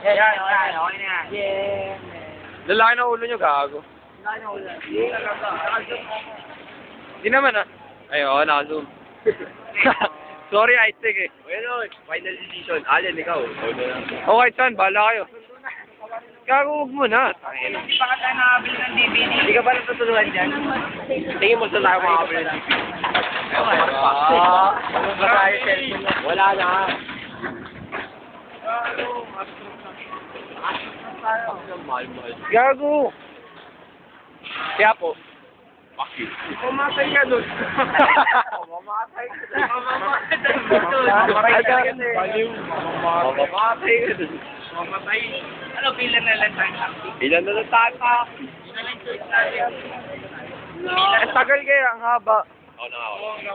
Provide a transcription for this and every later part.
Yan, okay na yan. Yeah. Lalaki na ulo nyo, gago. Hindi naman ah. Ay, oo, naka-zoom. Sorry, Isaac eh. Bueno, final decision. Allen, ikaw. Okay, son, bahala kayo. Gago, huwag mo na. Hindi pa ka tayo nakabili ng DVD. Hindi ka ba natutulungan dyan? Tingin mo sa tayo makabili ng DVD. Wala na. Gago. Kaya po. Fuck you. Mamatay ka doon. Mamatay ka doon. Mamatay ka doon. Mamatay ka doon. Mamatay. Ano, pila na lang tayo? Pila na lang tayo? Ang tagal kaya, ang haba. Oo na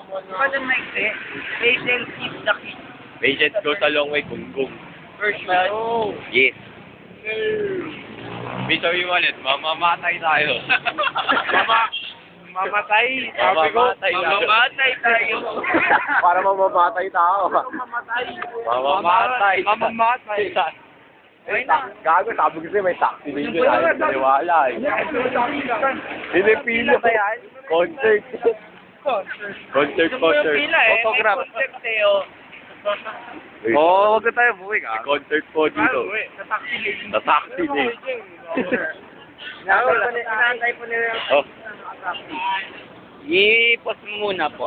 ako. Pwede maiksi. Patience keeps the key. Patience goes a long way, gung-gung. For sure. Yes. May sabi mo ulit, mamamatay tayo. Mamatay. Sabi ko, mamamatay tayo. Para mamamatay tao. Mamamatay. Mamamatay. Gago, sabi ko sa'yo, may taxi din yun. Ayaw naniwala eh. Pinipila ba yan? Concert. Concert. Autograph. Oo, wag na tayo buwi ka. May concert po dito. Sa taxi din. Inaantay po nila. Oh. I-post mo muna po.